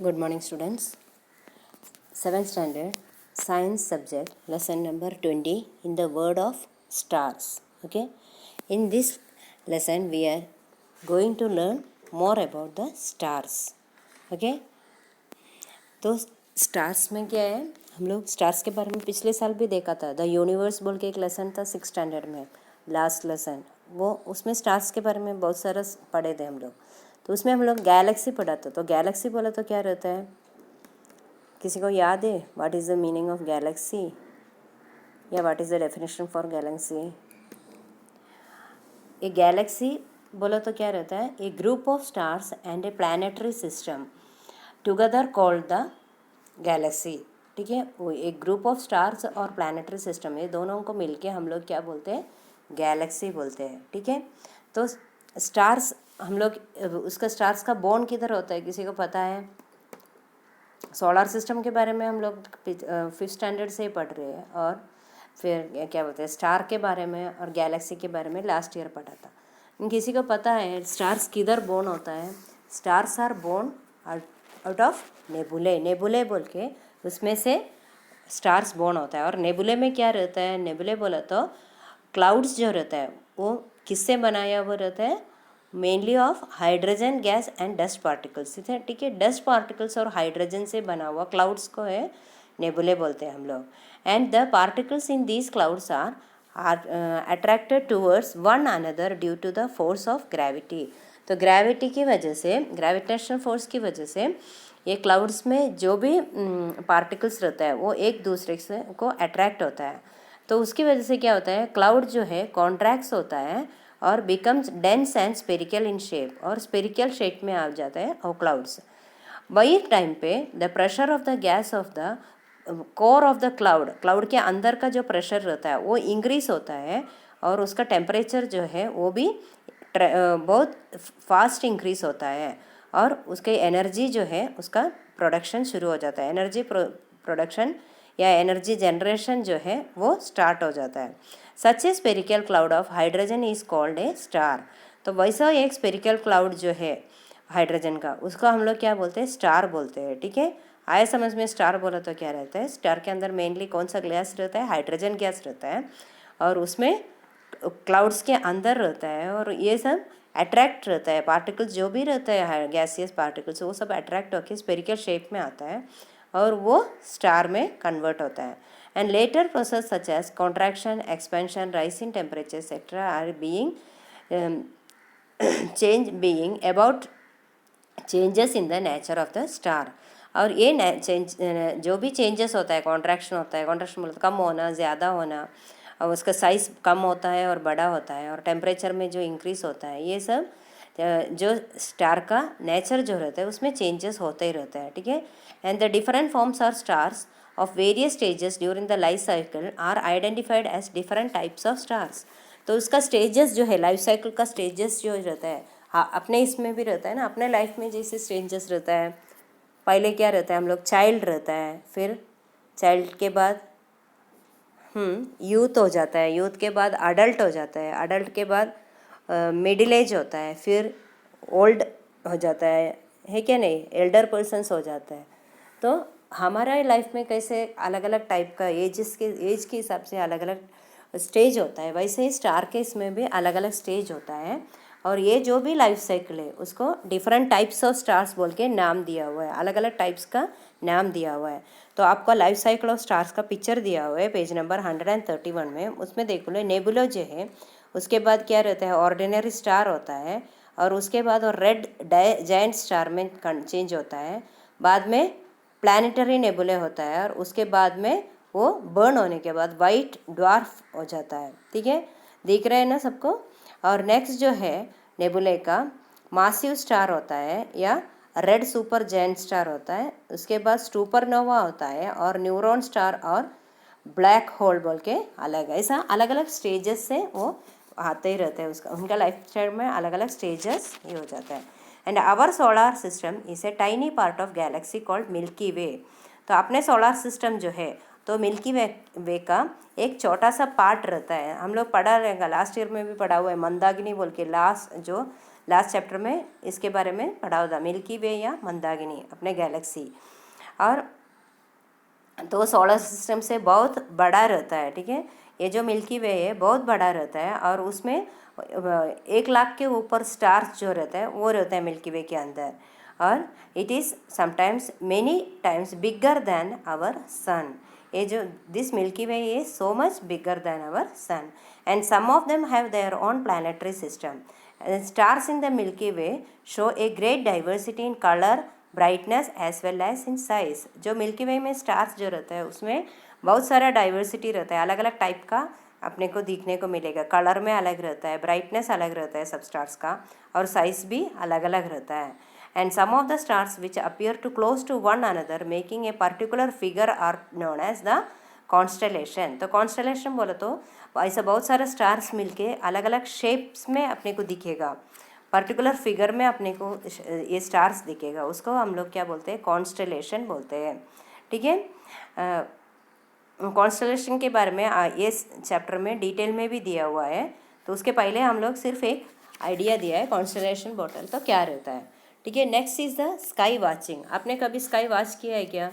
Good morning, students. 7th standard science subject lesson number 20 in the word of stars. Okay, in this lesson we are going to learn more about the stars. Okay, तो stars में क्या है, हम लोग stars के बारे में पिछले साल भी देखा था. द यूनिवर्स बोल के एक लेसन था 6th स्टैंडर्ड में, लास्ट लेसन. वो उसमें स्टार्स के बारे में बहुत सारा पढ़े थे हम लोग. तो उसमें हम लोग गैलेक्सी पढ़ा था. तो गैलेक्सी बोला तो क्या रहता है, किसी को याद है what is the meaning of galaxy या what is the definition for galaxy? A galaxy बोला तो क्या रहता है, a group of stars and a planetary system together called the galaxy. ठीक है, वो एक ग्रुप ऑफ स्टार्स और प्लानिटरी सिस्टम, ये दोनों को मिलके हम लोग क्या बोलते हैं, गैलेक्सी बोलते हैं. ठीक है, तो स्टार्स हम लोग उसका स्टार्स का बॉर्न किधर होता है, किसी को पता है? सोलर सिस्टम के बारे में हम लोग 5th स्टैंडर्ड से ही पढ़ रहे हैं, और फिर क्या बोलते हैं स्टार के बारे में और गैलेक्सी के बारे में लास्ट ईयर पढ़ा था. किसी को पता है स्टार्स किधर बोर्न होता है? Stars are born out of nebulae. Nebulae बोल के उसमें से स्टार्स बोर्न होता है. और नेबुले में क्या रहता है, नेबुले बोला तो क्लाउड्स जो रहता है वो किससे बनाया हुआ रहता है, mainly of hydrogen gas and dust particles. ठीक है, डस्ट पार्टिकल्स और हाइड्रोजन से बना हुआ क्लाउड्स को है नेबुले बोलते हैं हम लोग. And the particles in these clouds are attracted towards one another due to the force of gravity. तो ग्रेविटी की वजह से, ग्रेविटेशनल फोर्स की वजह से ये क्लाउड्स में जो भी पार्टिकल्स रहता है वो एक दूसरे से को अट्रैक्ट होता है. तो उसकी वजह से क्या होता है, क्लाउड जो है कॉन्ट्रैक्ट्स होता है और becomes dense and spherical in shape, और स्पेरिकल शेप में आ जाता है वो क्लाउड्स. वही टाइम पे the pressure of the gas off the core of the cloud, cloud के अंदर का जो प्रेशर रहता है वो इंक्रीज होता है, और उसका टेम्परेचर जो है वो भी बहुत फास्ट इंक्रीज होता है, और उसके एनर्जी जो है उसका प्रोडक्शन शुरू हो जाता है. एनर्जी प्रोडक्शन या एनर्जी जनरेशन जो है वो स्टार्ट हो जाता है. Such a spherical cloud of hydrogen is called a star. तो वैसा एक स्पेरिकल क्लाउड जो है हाइड्रोजन का, उसको हम लोग क्या बोलते हैं, स्टार बोलते हैं. ठीक है, आए समझ में? स्टार बोला तो क्या रहता है, स्टार के अंदर मेनली कौन सा गैस रहता है, हाइड्रोजन गैस रहता है, और उसमें क्लाउड्स के अंदर रहता है, और ये सब अट्रैक्ट रहता है. पार्टिकल्स जो भी रहता है गैसियस पार्टिकल्स वो सब अट्रैक्ट होकर स्पेरिकल शेप में आता है और वो स्टार में कन्वर्ट होता है. And later process such as contraction, expansion, rise in temperature, etc. are being being about changes in the nature of the star. और ये चेंज जो भी चेंजेस होता है, कॉन्ट्रैक्शन होता है, कॉन्ट्रैक्शन मतलब कम होना, ज़्यादा होना, और उसका साइज़ कम होता है और बड़ा होता है, और टेम्परेचर में जो इंक्रीज़ होता है, ये सब जो स्टार का नेचर जो रहता है उसमें चेंजेस होते ही रहता है. ठीक है, and the different forms are stars of various stages during the life cycle are identified as different types of stars. तो उसका स्टेजेस जो है, लाइफ साइकिल का स्टेजेस जो रहता है, हाँ अपने इसमें भी रहता है ना, अपने लाइफ में जैसे स्टेजेस रहता है. पहले क्या रहता है, हम लोग चाइल्ड रहता है, फिर चाइल्ड के बाद यूथ हो जाता है, यूथ के बाद अडल्ट हो जाता है, अडल्ट के बाद मिडिल एज होता है, फिर ओल्ड हो जाता है क्या नहीं, एल्डर पर्सन्स हो जाता है. तो हमारा लाइफ में कैसे अलग अलग टाइप का एज के हिसाब से अलग अलग स्टेज होता है, वैसे ही स्टार के इसमें भी अलग अलग स्टेज होता है. और ये जो भी लाइफ साइकिल है उसको डिफरेंट टाइप्स ऑफ स्टार्स बोल के नाम दिया हुआ है, अलग अलग टाइप्स का नाम दिया हुआ है. तो आपको लाइफ साइकिल ऑफ स्टार्स का पिक्चर दिया हुआ है पेज नंबर 131 में. उसमें देख लो, नेबुला जो है उसके बाद क्या रहता है, ऑर्डिनरी स्टार होता है, और उसके बाद और रेड जायंट स्टार में चेंज होता है. बाद में प्लानिटरी नेबुले होता है, और उसके बाद में वो बर्न होने के बाद वाइट ड्वार्फ हो जाता है. ठीक है, दिख रहे हैं ना सबको? और नेक्स्ट जो है नेबुले का मासिव स्टार होता है या रेड सुपर जायंट स्टार होता है. उसके बाद सुपरनोवा होता है, और न्यूरॉन स्टार और ब्लैक होल बोल के अलग, ऐसा अलग अलग स्टेजेस से वो आते ही रहते हैं. उसका उनका लाइफ स्टाइल में अलग अलग स्टेजेस ये हो जाता है. And our solar system is a tiny part of galaxy called Milky Way. तो अपने सोलर सिस्टम जो है तो मिल्की वे का एक छोटा सा पार्ट रहता है. हम लोग पढ़ा रहेगा, लास्ट ईयर में भी पढ़ा हुआ है, मंदाकिनी बोल के लास्ट जो लास्ट चैप्टर में इसके बारे में पढ़ा होता, मिल्की वे या मंदाकिनी अपने गैलेक्सी। और तो सोलर सिस्टम से बहुत बड़ा रहता है, ठीक है। ये जो मिल्की वे है बहुत बड़ा रहता है और उसमें 1 लाख के ऊपर स्टार्स जो रहता है वो रहता है मिल्की वे के अंदर। और it is sometimes many times bigger than our sun. ये जो this Milky Way is so much bigger than our sun and some of them have their own planetary system. Stars in the Milky Way show a great diversity in colour, brightness as well as in size. जो Milky Way में stars जो रहता है उसमें बहुत सारा diversity रहता है, अलग अलग टाइप का अपने को दिखने को मिलेगा। कलर में अलग रहता है, ब्राइटनेस अलग रहता है सब स्टार्स का, और साइज भी अलग अलग रहता है। And some of the stars which appear to close to one another making a particular figure are known as the constellation. तो कॉन्स्टेलेशन बोले तो ऐसा बहुत सारे स्टार्स मिलके अलग अलग शेप्स में अपने को दिखेगा, पर्टिकुलर फिगर में अपने को ये स्टार्स दिखेगा, उसको हम लोग क्या बोलते हैं, कॉन्स्टेलेशन बोलते हैं, ठीक है। कॉन्स्टेलेशन के बारे में ये चैप्टर में डिटेल में भी दिया हुआ है, तो उसके पहले हम लोग सिर्फ एक आइडिया दिया है कॉन्स्टेलेशन बॉटल तो क्या रहता है, ठीक है। Next is the sky watching. आपने कभी स्काई वॉच किया है क्या?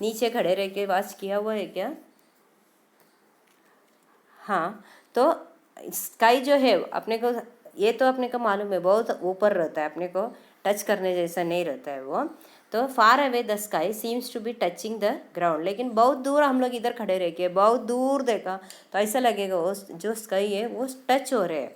नीचे खड़े रह के वॉच किया हुआ है क्या? हाँ, तो स्काई जो है अपने को, ये तो अपने को मालूम है बहुत ऊपर रहता है, अपने को टच करने जैसा नहीं रहता है वो। तो far away the sky seems to be touching the ground, लेकिन बहुत दूर हम लोग इधर खड़े रह के बहुत दूर देखा तो ऐसा लगेगा वो जो स्काई है वो टच हो रहे हैं,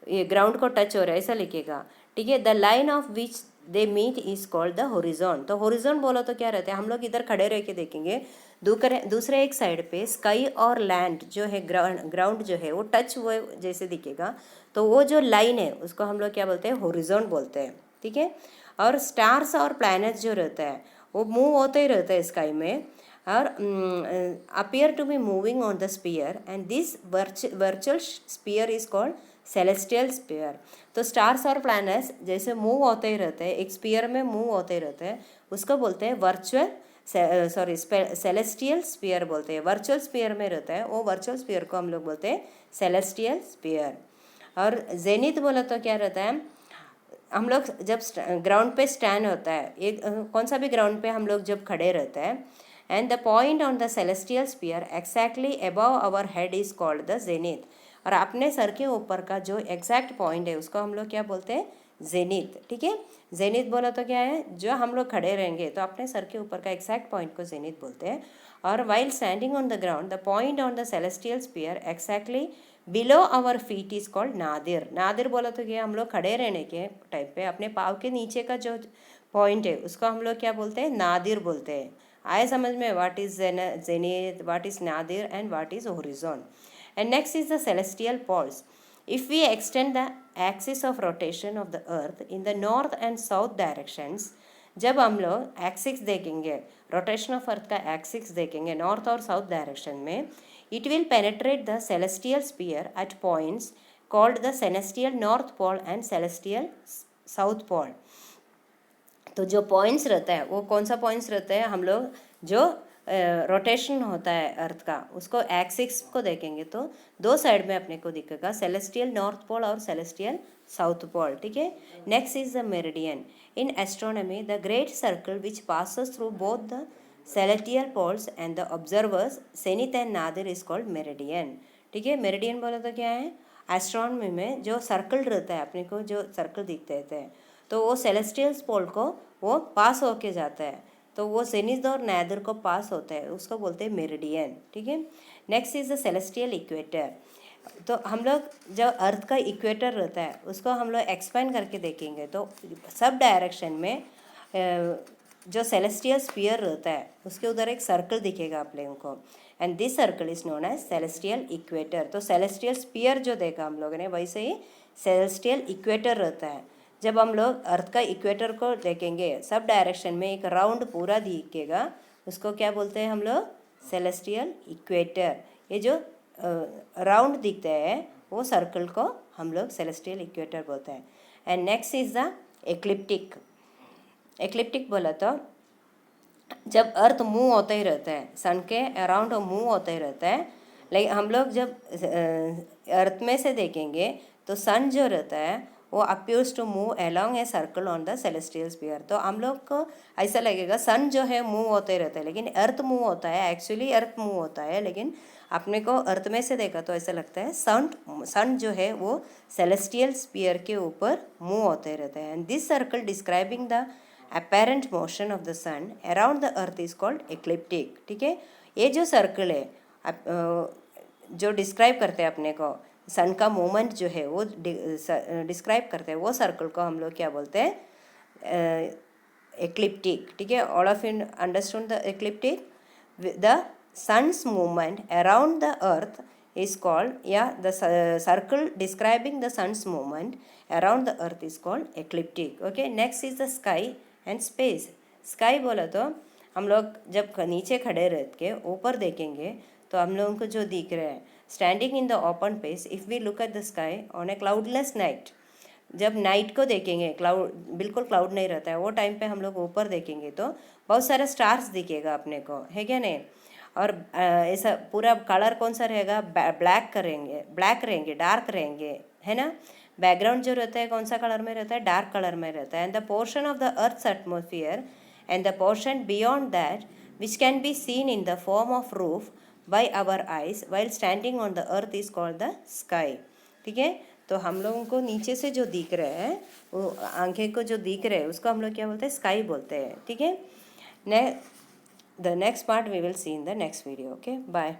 ये ग्राउंड को टच हो रहा है ऐसा लिखेगा, ठीक है। The line of which they meet is called the horizon. तो होरिजोन बोलो तो क्या रहता है, हम लोग इधर खड़े रह के देखेंगे, दूसरे एक साइड पे स्काई और लैंड जो है ग्राउंड जो है वो टच हुए जैसे दिखेगा, तो वो जो लाइन है उसको हम लोग क्या बोलते हैं, होरिजोन बोलते हैं, ठीक है। और स्टार्स और प्लैनेट्स जो रहता है वो मूव होते ही रहते हैं स्काई में, और appear to be moving on the sphere and this virtual sphere is called celestial sphere. तो स्टार्स और प्लैनेट्स जैसे मूव होते ही रहते हैं, एक स्पीयर में मूव होते ही रहते हैं, उसको बोलते हैं वर्चुअल सेलेस्टियल स्पीयर बोलते हैं। वर्चुअल स्पीयर में रहता है वो वर्चुअल स्पीयर को हम लोग बोलते हैं सेलेस्टियल स्पीयर। और जेनिथ बोला तो क्या रहता है, हम लोग जब ग्राउंड पे स्टैंड होता है, एक कौन सा भी ग्राउंड पे हम लोग जब खड़े रहते हैं, and the point on the celestial sphere exactly above our head is called the zenith. और अपने सर के ऊपर का जो एग्जैक्ट पॉइंट है उसको हम लोग क्या बोलते हैं, जेनिथ, ठीक है। जेनिथ बोला तो क्या है, जो हम लोग खड़े रहेंगे तो अपने सर के ऊपर का एग्जैक्ट पॉइंट को जेनिथ बोलते हैं। और while standing on the ground the point on the celestial sphere exactly below our feet is called nadir. Nadir बोला तो क्या, हम लोग खड़े रहने के टाइप पे अपने पाँव के नीचे का जो पॉइंट है उसको हम लोग क्या बोलते हैं, नादिर बोलते हैं। आए समझ में, what is zenith, what is Nadir and what is horizon. And next is the celestial poles. If we extend the axis of rotation of the earth in the north and south directions, जब हम लोग axis देखेंगे, rotation of earth का axis देखेंगे north और south direction में, it will penetrate the celestial sphere at points called the celestial north pole and celestial south pole. तो जो पॉइंट्स रहता है वो कौन सा पॉइंट्स रहता है, हम लोग जो रोटेशन होता है अर्थ का उसको एक्सिस को देखेंगे तो दो साइड में अपने को दिखेगा, सेलेस्टियल नॉर्थ पोल और सेलेस्टियल साउथ पोल, ठीक है। Next is the meridian. In astronomy the great circle which passes through both the celestial poles and the observer's zenith and nadir is called meridian, ठीक है। Meridian बोला तो क्या है, astronomy में जो सर्कल रहता है अपने को जो सर्कल दिखते रहते हैं तो वो सेलेस्टियल पोल को वो पास होके जाता है, तो वो जेनिथ और नादिर को पास होता है, उसको बोलते हैं मेरिडियन, ठीक है। Next is the celestial equator. तो हम लोग जो अर्थ का इक्वेटर रहता है उसको हम लोग एक्सपेंड करके देखेंगे तो सब डायरेक्शन में जो सेलेस्टियल स्फीयर रहता है उसके उधर एक सर्कल दिखेगा आप लोगों को, and this circle is known as celestial equator. तो सेलेस्टियल स्फीयर जो देखा हम लोगों ने वैसे ही सेलेस्टियल इक्वेटर रहता है। जब हम लोग अर्थ का इक्वेटर को देखेंगे सब डायरेक्शन में एक राउंड पूरा दिखेगा, उसको क्या बोलते हैं हम लोग, सेलेस्टियल इक्वेटर। ये जो राउंड दिखते हैं वो सर्कल को हम लोग सेलेस्टियल इक्वेटर बोलते हैं। And next is the ecliptic. Ecliptic बोला तो जब अर्थ मूव होता ही रहता है, सन के अराउंड मूव होता ही रहता है, लेकिन हम लोग जब अर्थ में से देखेंगे तो सन जो रहता है वो appears to move along a circle on the celestial sphere। तो हम लोग को ऐसा लगेगा सन जो है मूव होते रहते हैं, लेकिन अर्थ मूव होता है, एक्चुअली अर्थ मूव होता है, लेकिन अपने को अर्थ में से देखा तो ऐसा लगता है सन जो है वो सेलेस्टियल स्पीयर के ऊपर मूव होते रहते हैं। And this circle describing the apparent motion of the sun around the earth is called ecliptic। ठीक है, ये जो सर्कल है जो डिस्क्राइब करते हैं अपने को सन का मूवमेंट जो है वो डिस्क्राइब करते हैं, वो सर्कल को हम लोग क्या बोलते हैं, एक्लिप्टिक। ठीक है, all of you understood the ecliptic. The sun's movement around the earth is called, the circle describing the sun's movement around the earth is called ecliptic। okay, next is the sky and space। sky बोला तो हम लोग जब नीचे खड़े रह के ऊपर देखेंगे तो हम लोगों को जो दिख रहा है, standing in the open place if we look at the sky on a cloudless night, जब नाइट को देखेंगे बिल्कुल क्लाउड नहीं रहता है, वो टाइम पे हम लोग ऊपर देखेंगे तो बहुत सारे स्टार्स दिखेगा अपने को, है क्या नहीं। और ऐसा पूरा कलर कौन सा रहेगा, ब्लैक रहेंगे, डार्क रहेंगे, है ना। बैकग्राउंड जो रहता है कौन सा कलर में रहता है, डार्क कलर में रहता है। And the portion of the earth's atmosphere and the portion beyond that which can be seen in the form of roof by our eyes while standing on the earth is called the sky. ठीक है, तो हम लोगों को नीचे से जो दिख रहे हैं, वो आंखें को जो दिख रहे हैं उसको हम लोग क्या बोलते हैं, स्काई बोलते हैं। ठीक है, The next part we will see in the next video. Okay, bye.